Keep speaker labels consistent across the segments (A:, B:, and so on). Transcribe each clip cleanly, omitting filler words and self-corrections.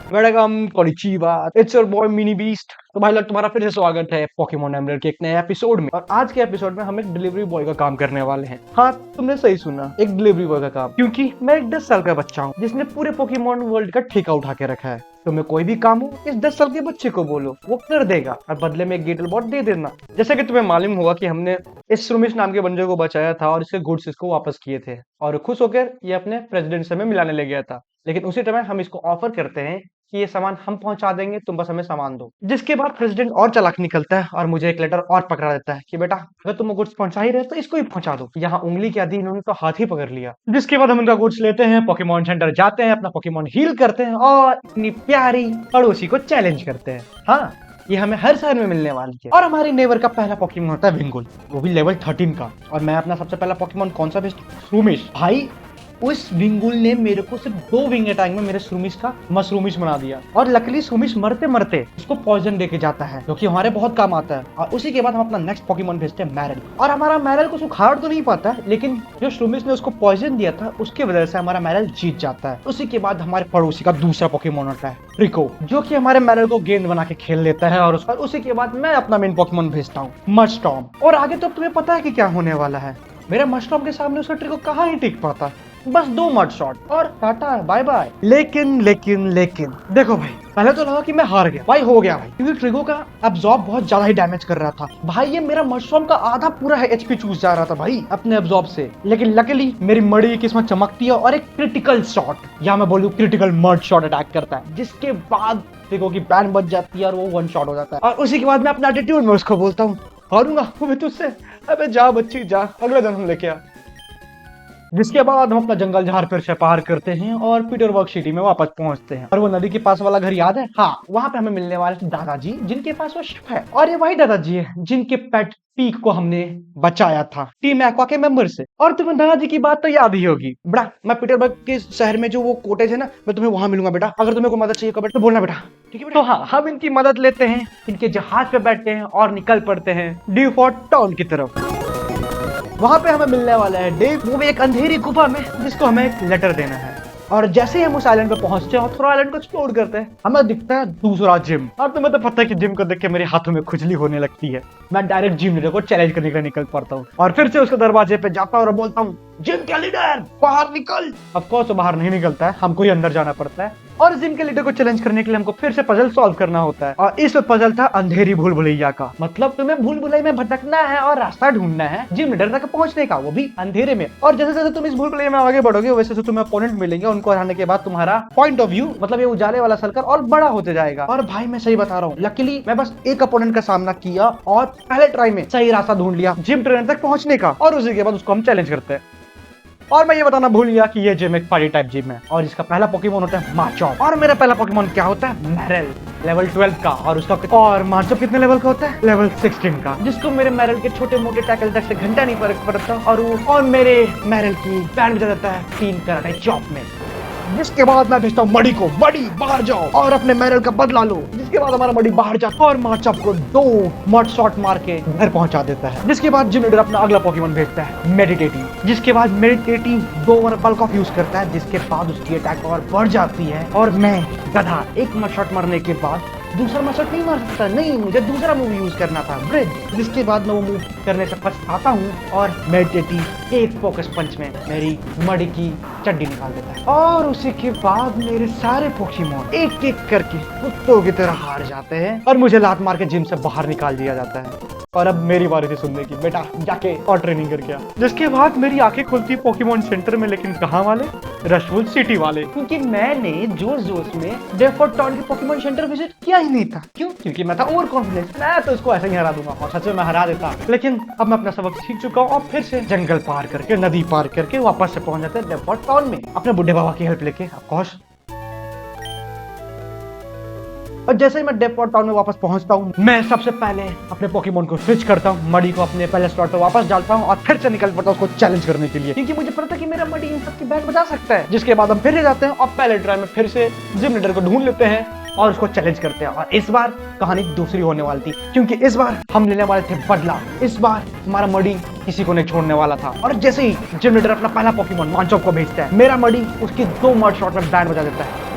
A: Welcome konnichiwa, it's your boy mini beast. तो भाई लोग तुम्हारा फिर से स्वागत है पोकेमोन एमरेल्ड के एक नए एपिसोड में। और आज के एपिसोड में हम एक डिलीवरी बॉय का काम करने वाले हैं। हाँ, तुमने सही सुना, एक डिलीवरी बॉय का काम। क्योंकि मैं एक 10 साल का बच्चा हूँ जिसने पूरे पोकेमोन वर्ल्ड का ठेका उठा के रखा है। तुम्हें कोई भी काम हो इस 10 साल के बच्चे को बोलो, वो कर देगा और बदले में एक गेटल बॉट दे देना। जैसे कि तुम्हें मालूम होगा कि हमने इस सुमिश नाम के बंदे को बचाया था और इसके गुड्स इसको वापस किए थे और खुश होकर ये अपने प्रेसिडेंट से में मिलाने ले गया था। लेकिन उसी समय हम इसको ऑफर करते हैं कि ये सामान हम पहुंचा देंगे, तुम बस हमें सामान दो। जिसके बाद प्रेसिडेंट और चालाक निकलता है और मुझे एक लेटर और पकड़ा देता है कि बेटा अगर तुम गुड्स पहुंचा ही रहे तो इसको ही पहुंचा दो। यहाँ उंगली क्या दी, इन्होंने तो हाथ ही पकड़ लिया। जिसके बाद हम उनका गुड्स लेते हैं, पोकेमोन सेंटर जाते हैं, अपना पोकेमोन हील करते हैं और इतनी प्यारी पड़ोसी को चैलेंज करते हैं। हाँ, ये हमें हर शहर में मिलने वाली है। और हमारी नेवर का पहला पोकेमोन होता है विंगुल, वो भी लेवल 13 का। और मैं अपना सबसे पहला पोकेमोन कौन सा भेजता हूँ? सुमिश। भाई उस विंगुल ने मेरे को सिर्फ 2 विंग अटैक में मेरे सुमिश का मशरूमिश बना दिया। और लकली सुमिश मरते मरते उसको पॉइजन देके जाता है जो कि हमारे बहुत काम आता है। और उसी के बाद हम अपना नेक्स्ट पोकेमोन भेजते हैं मैरल। और हमारा मैरल कुछ उखाड़ तो नहीं पाता है, लेकिन जो सुमिश ने उसको पॉइजन दिया था उसकी वजह से हमारा मैरल जीत जाता है। उसी के बाद हमारे पड़ोसी का दूसरा पोकेमोन होता है रिको, जो कि हमारे मैरल को गेंद बना के खेल लेता है। और उसी के बाद मैं अपना मेन पोकेमोन भेजता हूँ मस्टॉर्म। और आगे तो तुम्हें पता है कि क्या होने वाला है। मेरा मस्टॉर्म के सामने उसका ट्रिको कहाँ ही टिक पाता, बस 2 मड शॉट और टाटा बाय बाय। लेकिन देखो भाई, पहले तो लगा कि मैं हार गया। भाई हो गया भाई, क्योंकि ट्रिगो का अब्जॉर्ब बहुत ज्यादा ही डैमेज कर रहा था। भाई ये मेरा मशरूम का आधा पूरा है एचपी चूस जा रहा था भाई अपने अब्जॉर्ब से। लेकिन लकीली मेरी मड़ी की किस्मत चमकती है और एक क्रिटिकल शॉट, या मैं बोलूं क्रिटिकल मड शॉट अटैक करता है। जिसके बाद ट्रिगो की बैन बच जाती है और वो 1 शॉट हो जाता है। और उसी के बाद मैं अपना एटीट्यूड में उसको बोलता हूँ, हारूंगा मैं तुझसे, अबे जा बच्ची जा, अगला जन्म लेके आ। जिसके बाद हम अपना जंगल झाड़ फिर से पार करते हैं और पीटरबर्ग सिटी में वापस पहुंचते हैं। और वो नदी के पास वाला घर याद है? हाँ, वहां पे हमें मिलने वाले दादाजी जिनके पास वो शिप है। और ये वही दादाजी है जिनके पेट पीक को हमने बचाया था टीम एक्वा के मेंबर से। और तुम्हें दादाजी की बात तो याद ही होगी। बेटा मैं पीटरबर्ग के शहर में जो वो कॉटेज है ना, मैं तुम्हें वहां मिलूंगा बेटा। अगर तुम्हें कोई मदद चाहिए बेटा तो बोलना बेटा, ठीक है बेटा? तो हाँ, हम इनकी मदद लेते हैं, इनके जहाज पे बैठते हैं और निकल पड़ते हैं ड्यूफोर्ट टाउन की तरफ। वहां पे हमें मिलने वाला है डेव, वो भी एक अंधेरी गुफा में, जिसको हमें एक लेटर देना है। और जैसे ही हम उस आइलैंड पे पहुंचते हैं और थोड़ा आइलैंड को एक्सप्लोर करते हैं, हमें दिखता है दूसरा जिम। और तुम्हें तो पता है कि जिम को देख के मेरे हाथों में खुजली होने लगती है। मैं डायरेक्ट जिम लीडर को चैलेंज करने के लिए निकल पड़ता हूँ और फिर से उसके दरवाजे पे जाता हूँ और बोलता हूँ, जिम के लीडर बाहर निकल। ऑफ कोर्स वो बाहर नहीं निकलता है, हमको ही अंदर जाना पड़ता है। और जिम के लीडर को चैलेंज करने के लिए हमको फिर से पजल सॉल्व करना होता है। और इस पजल था अंधेरी भूल भुलैया का। मतलब तुम्हें भूल भुलैया में भटकना है और रास्ता ढूंढना है जिम लीडर तक पहुंचने का, वो भी अंधेरे में। और जैसे जैसे तुम इस भूल भुलैया में आगे बढ़ोगे वैसे से तुम्हें अपोनेंट मिलेंगे, उनको हराने के बाद तुम्हारा पॉइंट ऑफ व्यू, मतलब ये उजाले वाला सर्कल और बड़ा होते जाएगा। और भाई मैं सही बता रहा हूँ, लकीली मैं बस एक अपोनेंट का सामना किया और पहले ट्राई में सही रास्ता ढूंढ लिया जिम ट्रेनर तक पहुंचने का। और उसी के बाद उसको हम चैलेंज करते हैं। और मैं ये बताना भूल गया कि ये जिम एक फाइरी टाइप जिम है और इसका पहला पोकेमोन होता है माचॉप। और मेरा पहला पोकेमोन क्या होता है? मैरल, लेवल 12 का। और माचॉप कितने लेवल का होता है? लेवल 16 का। जिसको मेरे मैरल के छोटे मोटे टैकल तक से घंटा नहीं फर्क पड़ता और मेरे मैरल की बैंड बजा देता है 3 कराटे चॉप में। जिसके बाद मैं भेजता हूँ मड़ी को, मड़ी बाहर जाओ और अपने मैरल का बदला लो। जिसके बाद हमारा मड़ी बाहर जाता है और माचॉप को 2 मड शॉट मार के घर पहुंचा देता है। जिसके बाद जिम लीडर अपना अगला पोकेमोन भेजता है मेडिटेटिव। जिसके बाद मेडिटेटिव 2 बल्क ऑफ यूज करता है, जिसके बाद उसकी अटैक पावर बढ़ जाती है। और मैं गधा 1 मड शॉट मारने के बाद दूसरा मड शॉट नहीं मार सकता, नहीं, मुझे दूसरा मूव यूज करना था, ब्रिज। जिसके बाद मैं वो मूव करने से पछताता हूँ और मेडिटेटिव एक फोकस पंच में मेरी मड़ी की चड्डी निकाल देता है। और उसी के बाद मेरे सारे पोकेमोन एक एक करके कुत्तों की तरह हार जाते हैं और मुझे लात मार के जिम से बाहर निकाल दिया जाता है। और अब मेरी बारी थी सुनने की, बेटा जाके और ट्रेनिंग करके आ। जिसके बाद मेरी आंखें खुलती पोकेमोन सेंटर में, लेकिन कहाँ वाले? रशफुल सिटी वाले। क्योंकि मैंने जोश जोश में ड्यूफोर्ट टाउन के पोकेमोन सेंटर विजिट किया ही नहीं था। क्यों? क्योंकि मैं था ओवर कॉन्फिडेंस, मैं तो उसको ऐसे ही हरा दूंगा। और सच में मैं हरा देता। लेकिन अब मैं अपना सबक सीख चुका हूँ और फिर से जंगल पार करके, नदी पार करके वापस से पहुंच जाते हैं ड्यूफोर्ट टाउन में अपने बुढ़े बाबा की हेल्प लेके, ऑफ कोर्स। और जैसे ही मैं ड्यूफोर्ट टाउन में वापस पहुंचता हूँ, मैं सबसे पहले अपने पोकेमोन को स्विच करता हूँ, मडी को अपने पहले स्लॉट पे वापस डालता हूँ और फिर से निकल पड़ता हूँ उसको चैलेंज करने के लिए, क्योंकि मुझे पता था कि मेरा मडी इन सबकी बैट बजा सकता है। जिसके बाद हम फिर से जाते हैं और पहले ट्राई में फिर से जिम लीडर को ढूंढ लेते हैं और उसको चैलेंज करते हैं। और इस बार कहानी दूसरी होने वाली थी, क्योंकि इस बार हम लेने वाले थे बदला। इस बार हमारा मडी किसी को नहीं छोड़ने वाला था। और जैसे ही जिम लीडर अपना पहला पोकेमोन माचॉप को भेजता है, मेरा मडी उसकी 2 मड शॉट में बैंड बजा देता है।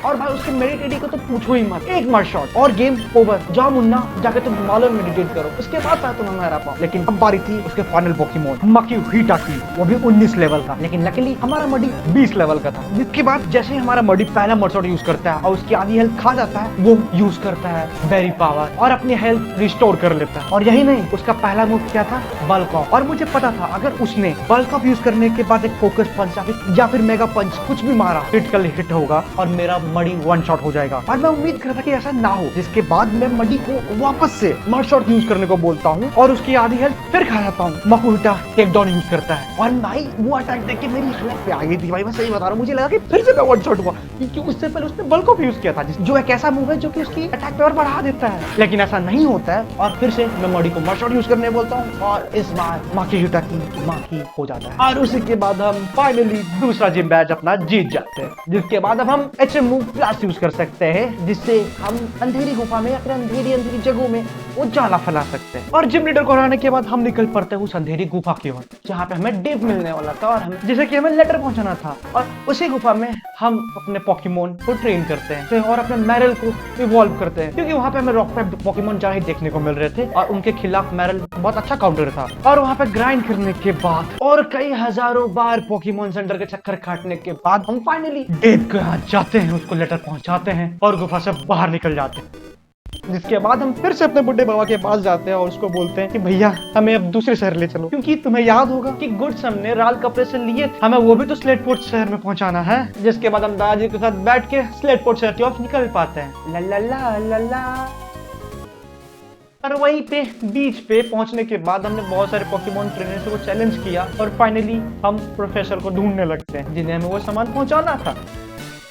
A: और भाई उसके मेडिटेटिंग को तो पूछो ही मत, एक मर शॉट और गेम ओवर। जाओ मुन्ना, जाके तुम हिमालय में मेडिटेट करो, उसके बाद शायद तुम्हें हरा पाओ। लेकिन अब बारी थी उसके फाइनल पोकेमॉन मकी हीटा की, वो भी 19 लेवल का। लेकिन लकीली हमारा मडी 20 लेवल का था। जिसके बाद जैसे ही हमारा मडी पहला मर्सॉट यूज करता है और उसकी आधी हेल्थ खा जाता है, वो यूज करता है वेरी पावर और अपनी हेल्थ रिस्टोर कर लेता है। और यही नहीं, उसका पहला मूव क्या था, बल्क ऑफ। और मुझे पता था अगर उसने बल्क ऑफ यूज करने के बाद एक फोकस पंच या फिर मेगा पंच कुछ भी मारा, क्रिटिकल हिट होगा और मेरा मडी वन शॉट हो जाएगा। और मैं उम्मीद कर रहा था कि ऐसा ना हो। जिसके बाद मैं मडी को वापस से मर्ड शॉट यूज करने को बोलता हूँ और उसकी आधी हेल्थ फिर खा जाता हूँ। मकुहिटा टेक डाउन यूज करता है और भाई वो अटैक देख के मेरी हालत पे आ गई थी भाई, मैं सही बता रहा हूँ। मुझे लगा कि फिर से मैं वन शॉट हुआ, क्योंकि उससे पहले उसने बल्क ऑफ यूज किया था, जो एक ऐसा मूव है जो कि उसकी अटैक पावर बढ़ा देता है। लेकिन ऐसा नहीं होता है और फिर से मैं मडी को मर्ड शॉट यूज करने बोलता हूँ और इस बार मकुहिटा की माकी हो जाता है। और उसी के बाद हम फाइनली दूसरा जिम बैच अपना जीत जाते हैं। जिसके बाद अब हम HM मूव प्लस यूज कर सकते हैं, जिससे हम अंधेरी गुफा में या फिर अंधेरी जगहों में उजाला फैला सकते हैं। और जिम लीडर को हराने के बाद हम निकल पड़ते हैं उस अंधेरी गुफा की ओर, जहाँ पे हमें डिव मिलने वाला था और हमें जैसे कि हमें लेटर पहुंचाना था। और उसी गुफा में हम अपने पोकेमोन को ट्रेन करते हैं और अपने मैरल को इवॉल्व करते हैं, क्योंकि वहाँ पे हमें रॉक टाइप पोकेमोन ज्यादा ही देखने को मिल रहे थे और उनके खिलाफ मैरल बहुत अच्छा काउंटर था। और वहाँ पे ग्राइंड करने के बाद और कई हजारों बार पोकेमोन सेंटर के चक्कर काटने के बाद हम फाइनली डेव के यहाँ जाते हैं, उसको लेटर पहुंचाते हैं और गुफा से बाहर निकल जाते हैं। जिसके बाद हम फिर से अपने बुड्ढे बाबा के पास जाते हैं और उसको बोलते हैं कि भैया हमें अब दूसरे शहर ले चलो, क्योंकि तुम्हें याद होगा कि गुड्स हमने राल कपड़े से लिए थे, हमें वो भी तो स्लेटपोर्ट शहर में पहुंचाना है। जिसके बाद हम दादाजी के साथ बैठ के स्लेटपोर्ट शहर की ओर निकल पाते हैं। ला ला ला ला ला। और वहीं पे बीच पे पहुंचने के बाद हमने बहुत सारे पोकेमोन ट्रेनर से वो चैलेंज किया और फाइनली हम प्रोफेसर को ढूंढने लगते हैं जिन्हें हमें वो सामान पहुंचाना था।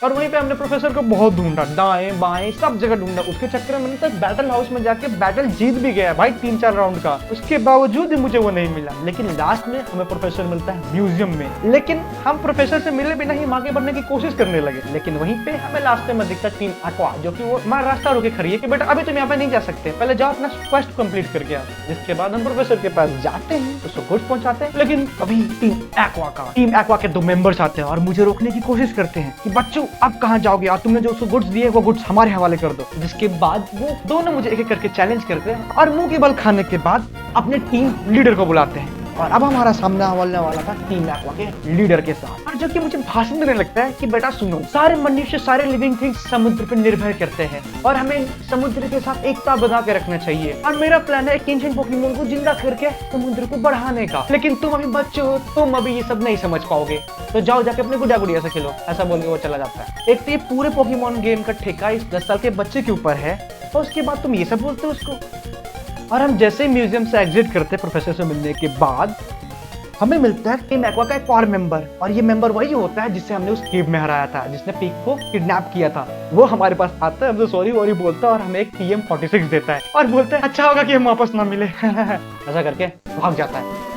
A: और वहीं पे हमने प्रोफेसर को बहुत ढूंढा, दाएं बाएं सब जगह ढूंढा। उसके चक्कर में मैंने बैटल हाउस में जाके बैटल जीत भी गया भाई 3-4 राउंड का। उसके बावजूद भी मुझे वो नहीं मिला। लेकिन लास्ट में हमें प्रोफेसर मिलता है म्यूजियम में। लेकिन हम प्रोफेसर से मिले बिना ही आगे बढ़ने की कोशिश करने लगे। लेकिन वहीं पे हमें लास्ट में दिखता टीम एक्वा, जो कि वो हमारा रास्ता रोके खड़ी है कि बेटा अभी तुम यहाँ पे नहीं जा सकते, पहले जाओ अपना क्वेस्ट कंप्लीट करके आओ। जिसके बाद हम प्रोफेसर के पास जाते हैं, उसको गुड्स पहुंचाते हैं। लेकिन अभी टीम एक्वा के 2 मेंबर्स आते हैं और मुझे रोकने की कोशिश करते हैं कि बच्चों अब कहाँ जाओगे, और तुमने जो उसको गुड्स दिए वो गुड्स हमारे हवाले कर दो। जिसके बाद वो दोनों मुझे एक एक करके चैलेंज करते हैं और मुंह के बल खाने के बाद अपने टीम लीडर को बुलाते हैं। और अब हमारा सामना होने वाला था टीम एक्वा के लीडर के साथ, और जो कि मुझे भाषण देने लगता है कि बेटा सुनो, सारे मनुष्य सारे लिविंग थिंग्स समुद्र पर निर्भर करते हैं और हमें समुद्र के साथ एकता बना के रखना चाहिए। और मेरा प्लान है एक एंशिएंट पोकेमोन को जिंदा करके समुद्र को बढ़ाने का। लेकिन तुम अभी बच्चे हो, तुम अभी ये सब नहीं समझ पाओगे, तो जाओ जाके अपने गुड्डा गुड़िया से खेलो। ऐसा बोल के वो चला जाता है। एक तो ये पूरे पोकेमोन गेम का ठेका इस 10 साल के बच्चे के ऊपर है और उसके बाद तुम ये सब बोलते हो उसको। और हम जैसे ही म्यूजियम से एग्जिट करते प्रोफेसर से मिलने के बाद हमें मिलता है टीम एक्वा का एक और मेंबर, और ये मेंबर वही होता है जिससे हमने उस केव में हराया था, जिसने पीक को किडनैप किया था। वो हमारे पास आता है, हमसे सॉरी वॉरी बोलता है और हमें एक TM-46 देता है और बोलता है अच्छा होगा कि हम वापस ना मिले। ऐसा करके भाग जाता है।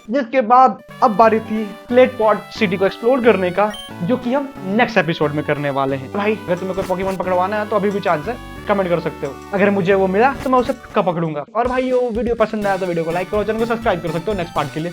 A: जिसके बाद अब बारी थी स्लेटपोर्ट सिटी को एक्सप्लोर करने का, जो कि हम नेक्स्ट एपिसोड में करने वाले हैं। भाई अगर तुम्हें कोई पोकेमोन पकड़वाना है तो अभी भी चांस है, कमेंट कर सकते हो। अगर मुझे वो मिला तो मैं उसे पकड़ूंगा। और भाई ये वीडियो पसंद आया तो वीडियो को लाइक करो, चैनल को सब्सक्राइब कर सकते हो नेक्स्ट पार्ट के लिए।